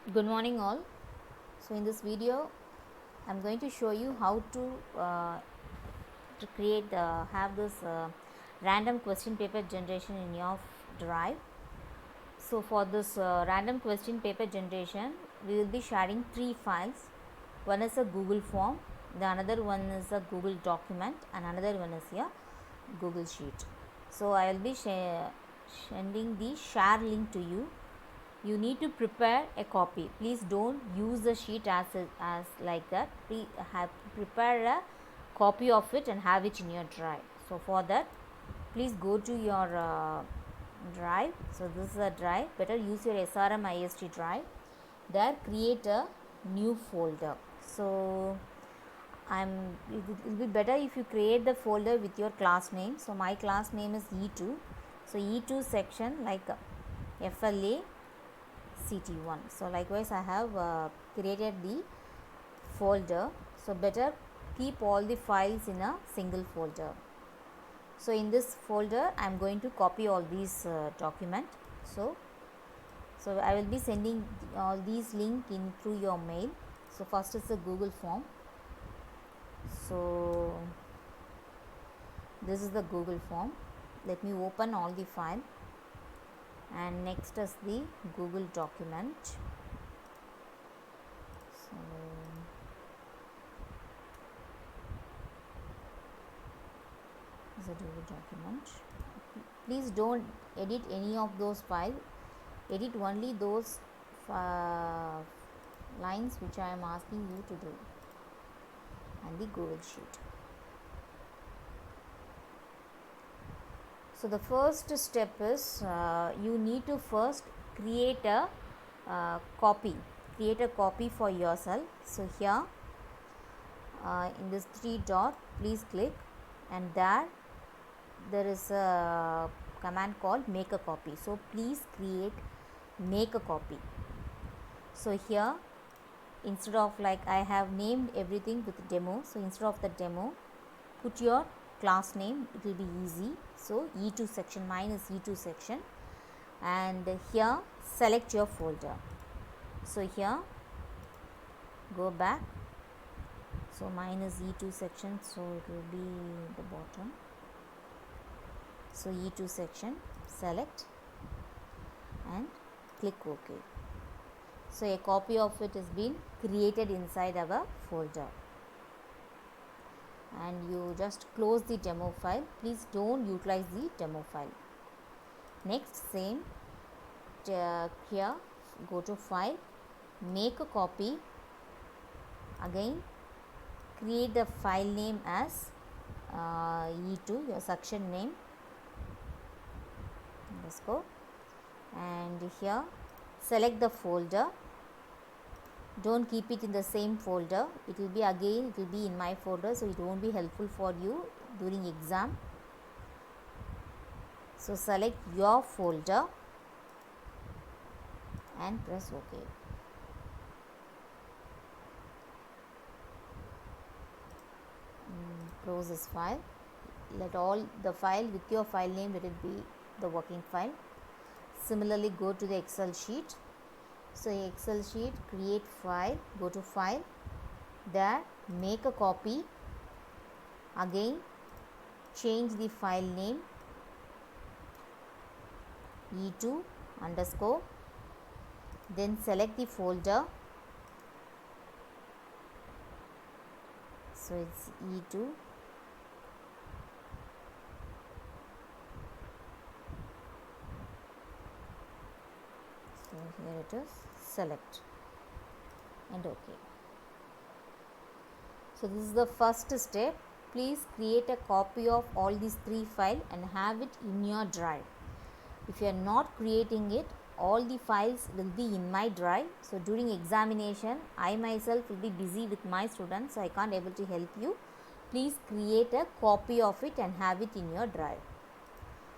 Good morning all. So in this video I'm going to show you how to create have this random question paper generation in your drive. So for this random question paper generation we will be sharing three files. One is a Google form, the another one is a Google document, and another one is a Google sheet. So I will be sending the share link to you. You need to prepare a copy. Please don't use the sheet as like that. Please have prepare a copy of it and have it in your drive. So for that, please go to your drive. So this is a drive. Better use your SRM IST drive. There create a new folder. So it will be better if you create the folder with your class name. So my class name is E2. So E2 section like FLA CT1. So likewise I have created the folder. So better keep all the files in a single folder. So in this folder I am going to copy all these document. So I will be sending all these link in through your mail. So first is the Google form. So this is the Google form. Let me open all the file, and next is the Google document. So this is a Google document. Please don't edit any of those files. Edit only those lines which I am asking you to do, and the Google sheet. So the first step is you need to first create a copy. Create a copy for yourself. So here in this three dot, please click, and there is a command called make a copy. So please make a copy. So here instead of like I have named everything with demo, so instead of the demo put your class name, it will be easy. So E2 section, mine is E2 section, and here select your folder. So here go back, so mine is E2 section, so it will be the bottom. So E2 section, select and click OK. So a copy of it has been created inside our folder, and you just close the demo file. Please don't utilize the demo file. Next, same here go to file, make a copy. Again create the file name as E2, your section name, underscore, and here select the folder. Don't keep it in the same folder. It will be in my folder, so it won't be helpful for you during exam. So select your folder and press OK. Close this file. Let all the file with your file name, let it be the working file. Similarly go to the Excel sheet. So Excel sheet, create file, go to file, there make a copy. Again change the file name E2 underscore, then select the folder. So it's E2, so here it is, select and OK. So this is the first step. Please create a copy of all these three files and have it in your drive. If you are not creating it, all the files will be in my drive. So during examination I myself will be busy with my students, so I can't able to help you. Please create a copy of it and have it in your drive.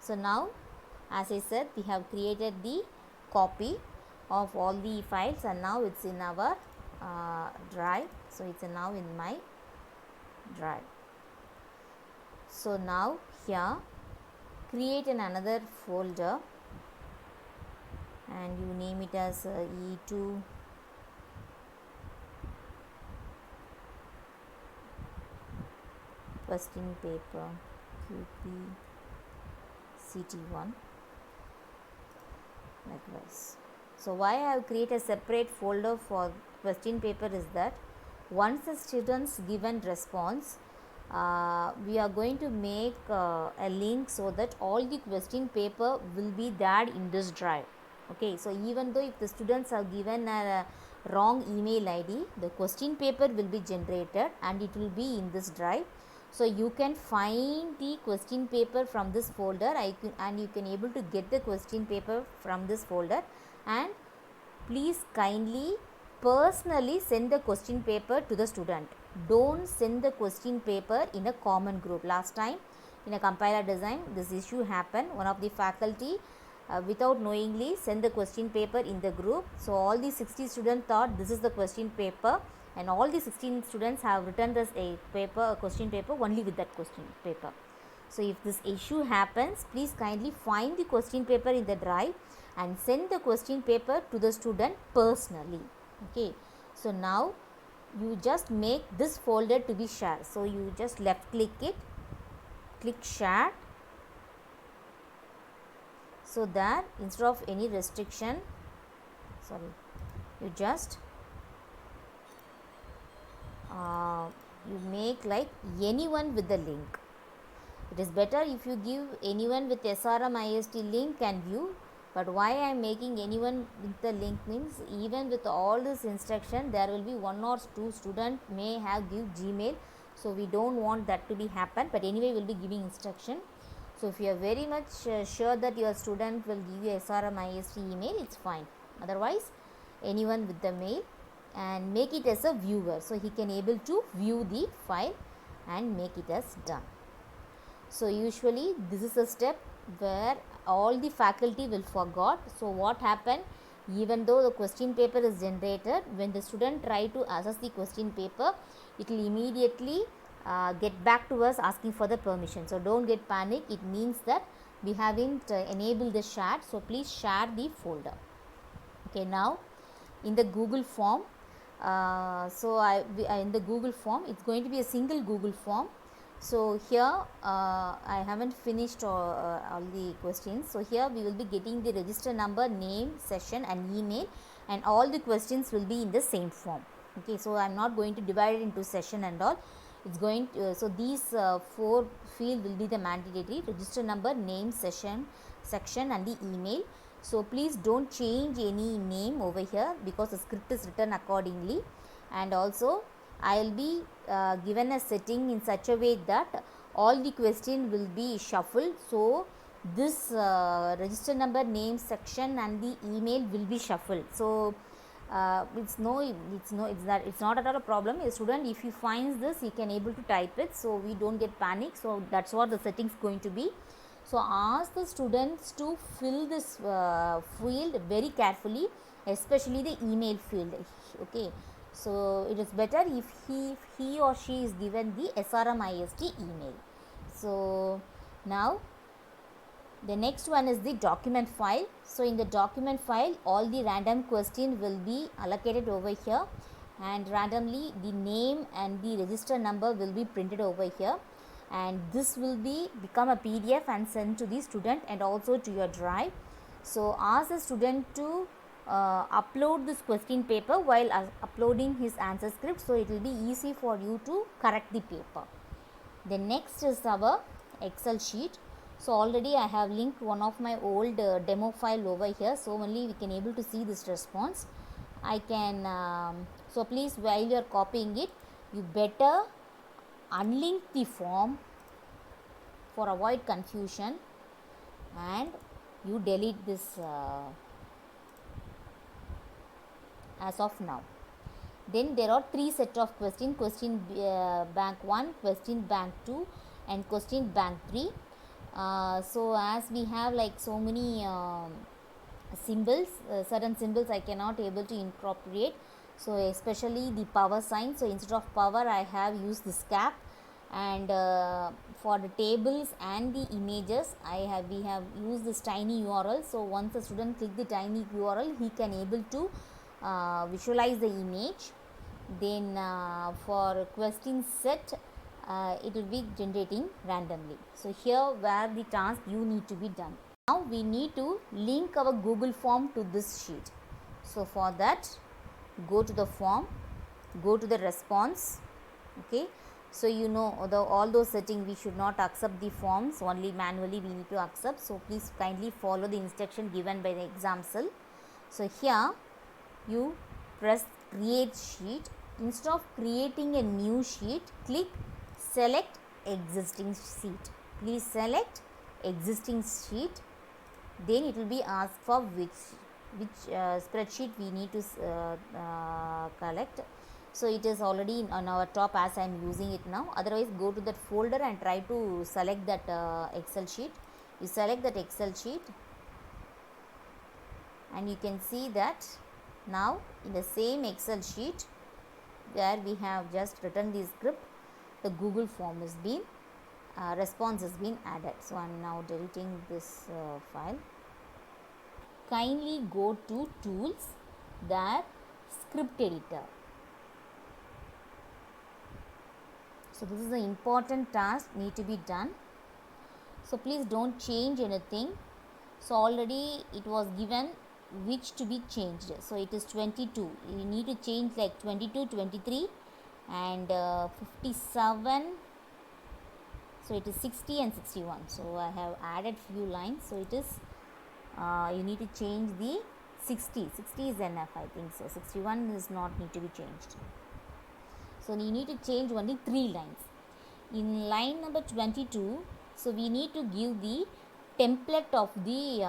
So now, as I said, we have created the copy of all the files, and now it's in our drive. So it's now in my drive. So now here create another folder and you name it as E2 question paper QPCT1 likewise. So why I have created a separate folder for question paper is that once the students given response, we are going to make a link so that all the question paper will be there in this drive. Okay, so even though if the students have given a wrong email ID, the question paper will be generated and it will be in this drive. So you can find the question paper from this folder and you can able to get the question paper from this folder, and please kindly personally send the question paper to the student. Don't send the question paper in a common group. Last time in a compiler design this issue happened. One of the faculty without knowingly send the question paper in the group. So all the 60 students thought this is the question paper, and all the 16 students have written this a question paper only with that question paper. So if this issue happens, please kindly find the question paper in the drive and send the question paper to the student personally. Okay, so now you just make this folder to be shared. So you just left click it, click share, so that instead of any restriction, you just you make like anyone with the link. It is better if you give anyone with SRM IST link can view, but why I am making anyone with the link means even with all this instruction there will be one or two student may have give Gmail, so we don't want that to be happen, but anyway we will be giving instruction. So if you are very much sure that your student will give you SRM IST email, it's fine. Otherwise anyone with the mail, and make it as a viewer so he can able to view the file and make it as done. So usually this is a step where all the faculty will forgot. So what happened, even though the question paper is generated, when the student try to access the question paper, it will immediately get back to us asking for the permission. So don't get panic, it means that we haven't enabled the share. So please share the folder. Okay, now in the Google form, in the Google form it's going to be a single Google form. So here I haven't finished all the questions. So here we will be getting the register number, name, session and email, and all the questions will be in the same form. Okay, so I am not going to divide it into session and all. It's going to, so these 4 field will be the mandatory: register number, name, session, section and the email. So please don't change any name over here because the script is written accordingly, and also I will be given a setting in such a way that all the question will be shuffled. So this register number, name, section and the email will be shuffled. So it's not at all a problem. A student, if he finds this, he can able to type it, so we don't get panic. So that's what the settings going to be. So ask the students to fill this field very carefully, especially the email field. Okay, so it is better if he or she is given the SRM IST email. So now the next one is the document file. So in the document file, all the random question will be allocated over here, and randomly the name and the register number will be printed over here, and this will be become a PDF and sent to the student and also to your drive. So ask the student to upload this question paper while uploading his answer script, so it will be easy for you to correct the paper. The next is our Excel sheet. So already I have linked one of my old demo file over here, so only we can able to see this response. I can so please, while you are copying it, you better unlink the form for avoid confusion, and you delete this as of now. Then there are 3 set of questions: question bank 1, question bank 2 and question bank 3. So as we have like so many symbols, certain symbols I cannot able to incorporate, so especially the power sign. So instead of power I have used this cap, and for the tables and the images we have used this tiny URL. So once the student click the tiny URL, he can able to visualize the image. Then for question set, it will be generating randomly. So here where the task you need to be done. Now we need to link our Google form to this sheet. So for that, go to the form, go to the response. Okay, so you know all those settings, we should not accept the forms, only manually we need to accept. So please kindly follow the instruction given by the exam cell. So here you press create sheet. Instead of creating a new sheet, click select existing sheet. Please select existing sheet. Then it will be asked for which spreadsheet we need to collect. So it is already on our top as I am using it now. Otherwise, go to that folder and try to select that Excel sheet. You select that Excel sheet and you can see that now in the same Excel sheet where we have just written the script, the Google form has been response has been added. So I am now deleting this file. Kindly go to tools, that script editor. So this is the important task need to be done. So please don't change anything. So already it was given which to be changed. So it is 22. You need to change like 22, 23 and 57. So it is 60 and 61. So I have added few lines. So it is you need to change the 60. 60 is enough, I think so. 61 is not need to be changed. So you need to change only 3 lines. In line number 22, so we need to give the template of the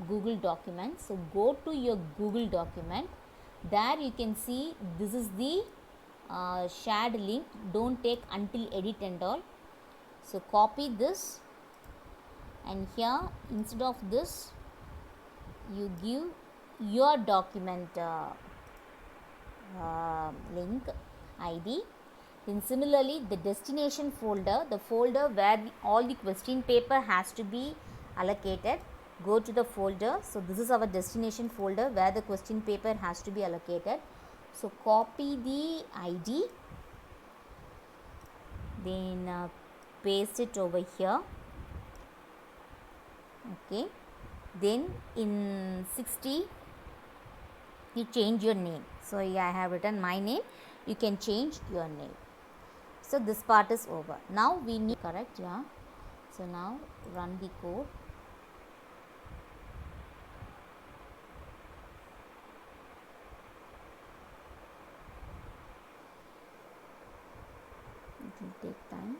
Google document. So go to your Google document. There you can see this is the shared link. Don't take until edit and all. So copy this and here instead of this you give your document link ID. Then similarly the destination folder, the folder where all the question paper has to be allocated, go to the folder. So this is our destination folder where the question paper has to be allocated. So copy the ID, then paste it over here. Okay, then in 60 you change your name. So I have written my name, you can change your name. So this part is over. Now we need correct, yeah. So now run the code. It will take time.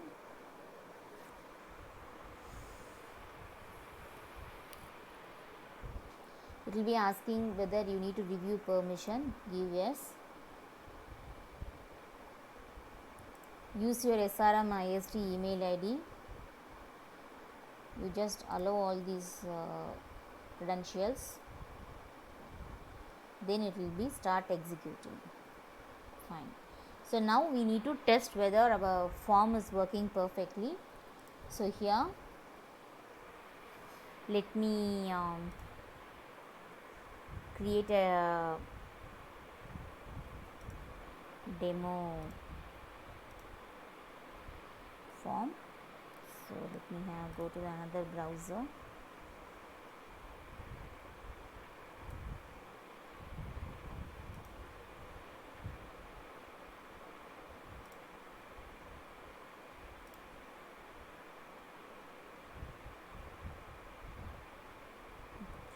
It will be asking whether you need to review permission. Give yes. Use your SRM IST email ID. You just allow all these credentials. Then it will be start executing. Fine. So now we need to test whether our form is working perfectly. So here let me create a demo form. So let me go to another browser.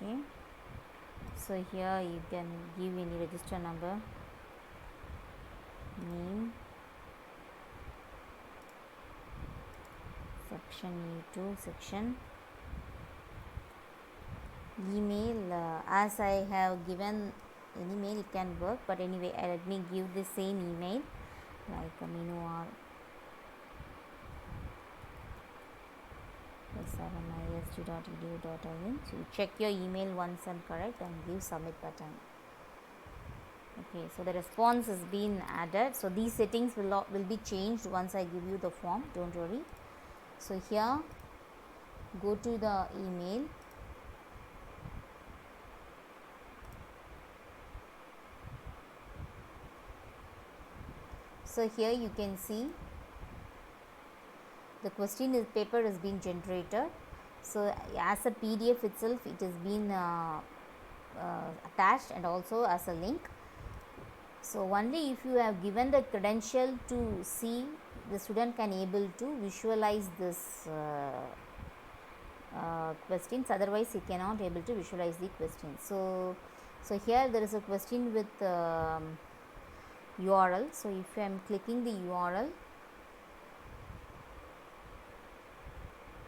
Okay, so here you can give any register number, name, section E2, section email. As I have given any mail, it can work, but anyway let me give the same email like amino srmist.edu.in. So you check your email once and correct and give submit button. Okay, so the response has been added. So these settings will be changed once I give you the form, don't worry. So here go to the email, so here you can see the question paper is being generated. So as a PDF itself it is been attached and also as a link. So only if you have given the credential to see, the student can able to visualize this questions, otherwise he cannot able to visualize the questions. So here there is a question with URL. So if I am clicking the URL,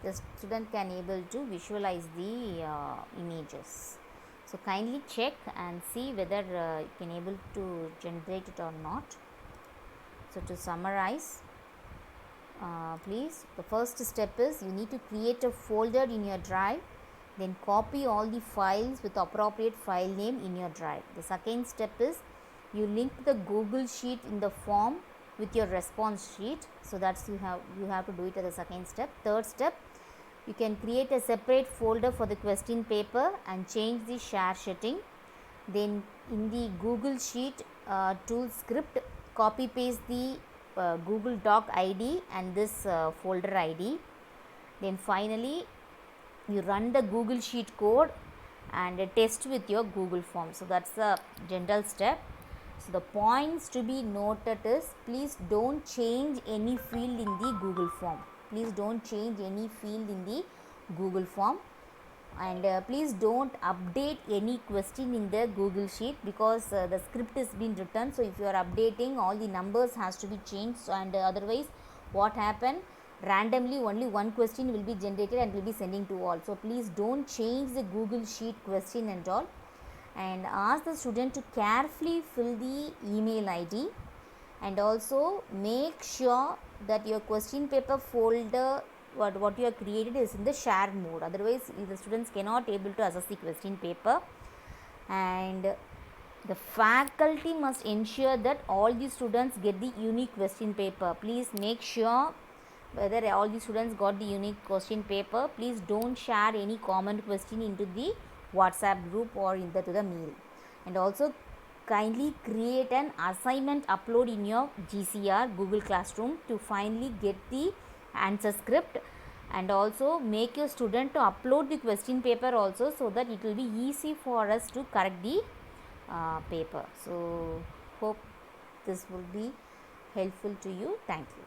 the student can able to visualize the images. So kindly check and see whether you can able to generate it or not. So to summarize, please, the first step is you need to create a folder in your drive, then copy all the files with appropriate file name in your drive. The second step is you link the Google Sheet in the form with your response sheet. So that's you have to do it as a second step. Third step, you can create a separate folder for the question paper and change the share setting. Then in the Google Sheet tool script, copy paste the Google Doc ID and this folder ID. Then finally you run the Google Sheet code and test with your Google form. So that's the general step. So the points to be noted is, please don't change any field in the Google form. Please don't change any field in the Google form, and please don't update any question in the Google Sheet, because the script is been written. So if you are updating, all the numbers has to be changed, and otherwise what happen, randomly only one question will be generated and will be sending to all. So please don't change the Google Sheet question and all, and ask the student to carefully fill the email ID, and also make sure that your question paper folder what you have created is in the share mode, otherwise the students cannot able to access the question paper. And the faculty must ensure that all the students get the unique question paper. Please make sure whether all the students got the unique question paper. Please don't share any common question into the WhatsApp group or into the mail. And also kindly create an assignment upload in your GCR Google Classroom to finally get the answer script, and also make your student to upload the question paper also, so that it will be easy for us to correct the paper. So hope this will be helpful to you. Thank you.